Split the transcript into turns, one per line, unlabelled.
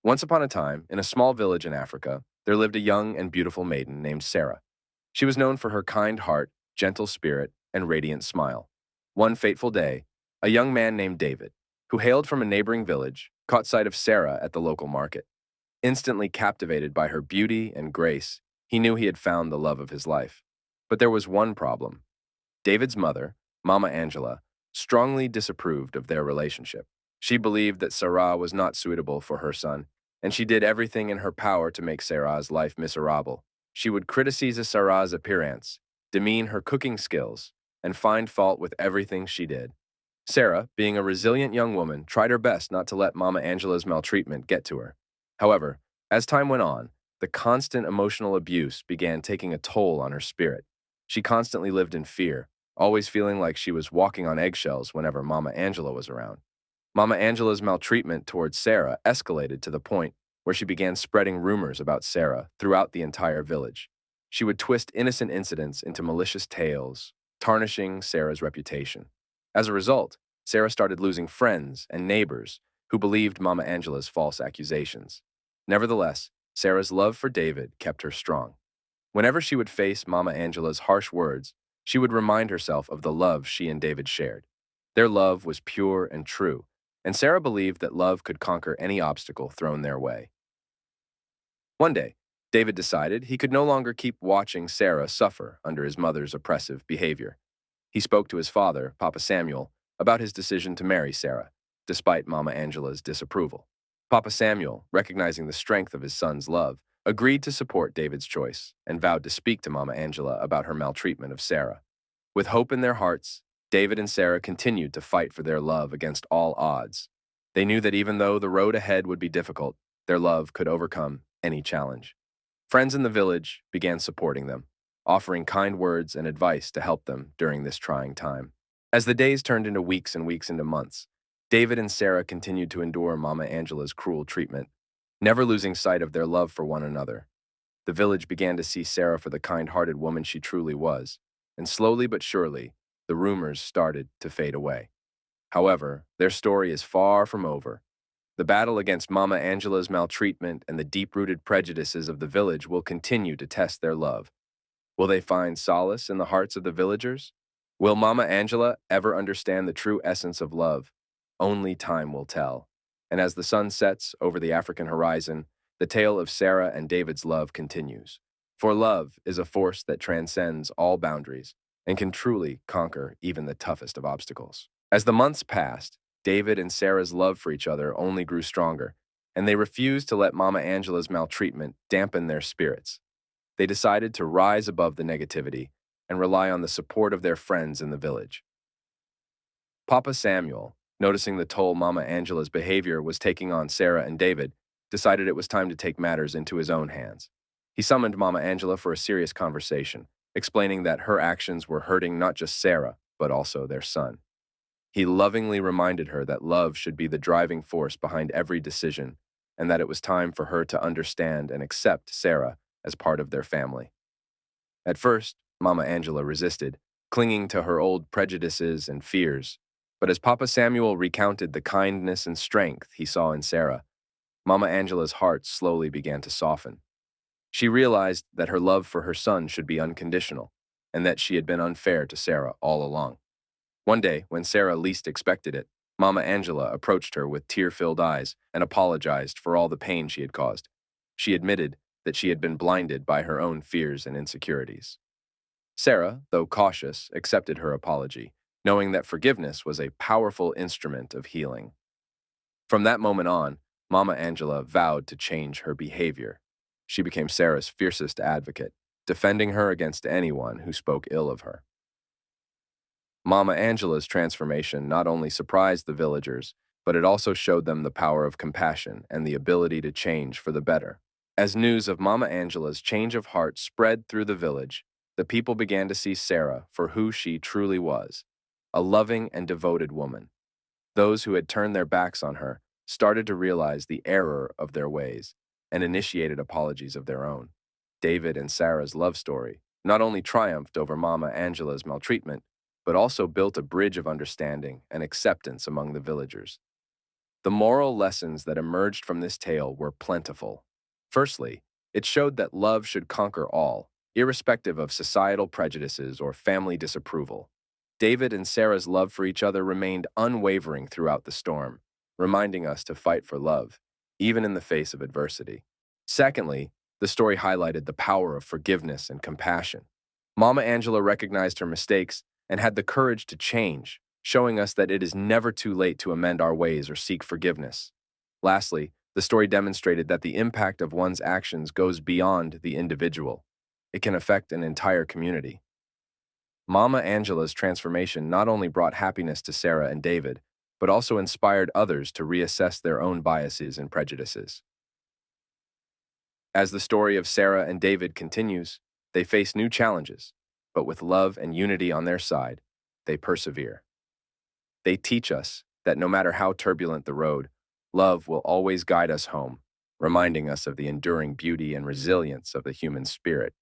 Once upon a time, in a small village in Africa, there lived a young and beautiful maiden named Sarah. She was known for her kind heart, gentle spirit, and radiant smile. One fateful day, a young man named David, who hailed from a neighboring village, caught sight of Sarah at the local market. Instantly captivated by her beauty and grace, he knew he had found the love of his life. But there was one problem. David's mother, Mama Angela, strongly disapproved of their relationship. She believed that Sarah was not suitable for her son, and she did everything in her power to make Sarah's life miserable. She would criticize Sarah's appearance, demean her cooking skills, and find fault with everything she did. Sarah, being a resilient young woman, tried her best not to let Mama Angela's maltreatment get to her. However, as time went on, the constant emotional abuse began taking a toll on her spirit. She constantly lived in fear, always feeling like she was walking on eggshells whenever Mama Angela was around. Mama Angela's maltreatment towards Sarah escalated to the point where she began spreading rumors about Sarah throughout the entire village. She would twist innocent incidents into malicious tales, tarnishing Sarah's reputation. As a result, Sarah started losing friends and neighbors who believed Mama Angela's false accusations. Nevertheless, Sarah's love for David kept her strong. Whenever she would face Mama Angela's harsh words, she would remind herself of the love she and David shared. Their love was pure and true, and Sarah believed that love could conquer any obstacle thrown their way. One day, David decided he could no longer keep watching Sarah suffer under his mother's oppressive behavior. He spoke to his father, Papa Samuel, about his decision to marry Sarah, despite Mama Angela's disapproval. Papa Samuel, recognizing the strength of his son's love, agreed to support David's choice and vowed to speak to Mama Angela about her maltreatment of Sarah. With hope in their hearts, David and Sarah continued to fight for their love against all odds. They knew that even though the road ahead would be difficult, their love could overcome any challenge. Friends in the village began supporting them, offering kind words and advice to help them during this trying time. As the days turned into weeks and weeks into months, David and Sarah continued to endure Mama Angela's cruel treatment, never losing sight of their love for one another. The village began to see Sarah for the kind-hearted woman she truly was, and slowly but surely, the rumors started to fade away. However, their story is far from over. The battle against Mama Angela's maltreatment and the deep-rooted prejudices of the village will continue to test their love. Will they find solace in the hearts of the villagers? Will Mama Angela ever understand the true essence of love? Only time will tell. And as the sun sets over the African horizon, the tale of Sarah and David's love continues. For love is a force that transcends all boundaries and can truly conquer even the toughest of obstacles. As the months passed, David and Sarah's love for each other only grew stronger, and they refused to let Mama Angela's maltreatment dampen their spirits. They decided to rise above the negativity and rely on the support of their friends in the village. Papa Samuel, noticing the toll Mama Angela's behavior was taking on Sarah and David, decided it was time to take matters into his own hands. He summoned Mama Angela for a serious conversation, explaining that her actions were hurting not just Sarah, but also their son. He lovingly reminded her that love should be the driving force behind every decision, and that it was time for her to understand and accept Sarah as part of their family. At first, Mama Angela resisted, clinging to her old prejudices and fears. But as Papa Samuel recounted the kindness and strength he saw in Sarah, Mama Angela's heart slowly began to soften. She realized that her love for her son should be unconditional, and that she had been unfair to Sarah all along. One day, when Sarah least expected it, Mama Angela approached her with tear-filled eyes and apologized for all the pain she had caused. She admitted that she had been blinded by her own fears and insecurities. Sarah, though cautious, accepted her apology, knowing that forgiveness was a powerful instrument of healing. From that moment on, Mama Angela vowed to change her behavior. She became Sarah's fiercest advocate, defending her against anyone who spoke ill of her. Mama Angela's transformation not only surprised the villagers, but it also showed them the power of compassion and the ability to change for the better. As news of Mama Angela's change of heart spread through the village, the people began to see Sarah for who she truly was, a loving and devoted woman. Those who had turned their backs on her started to realize the error of their ways and initiated apologies of their own. David and Sarah's love story not only triumphed over Mama Angela's maltreatment, but also built a bridge of understanding and acceptance among the villagers. The moral lessons that emerged from this tale were plentiful. Firstly, it showed that love should conquer all, irrespective of societal prejudices or family disapproval. David and Sarah's love for each other remained unwavering throughout the storm, reminding us to fight for love, even in the face of adversity. Secondly, the story highlighted the power of forgiveness and compassion. Mama Angela recognized her mistakes and had the courage to change, showing us that it is never too late to amend our ways or seek forgiveness. Lastly, the story demonstrated that the impact of one's actions goes beyond the individual. It can affect an entire community. Mama Angela's transformation not only brought happiness to Sarah and David, but also inspired others to reassess their own biases and prejudices. As the story of Sarah and David continues, they face new challenges, but with love and unity on their side, they persevere. They teach us that no matter how turbulent the road, love will always guide us home, reminding us of the enduring beauty and resilience of the human spirit.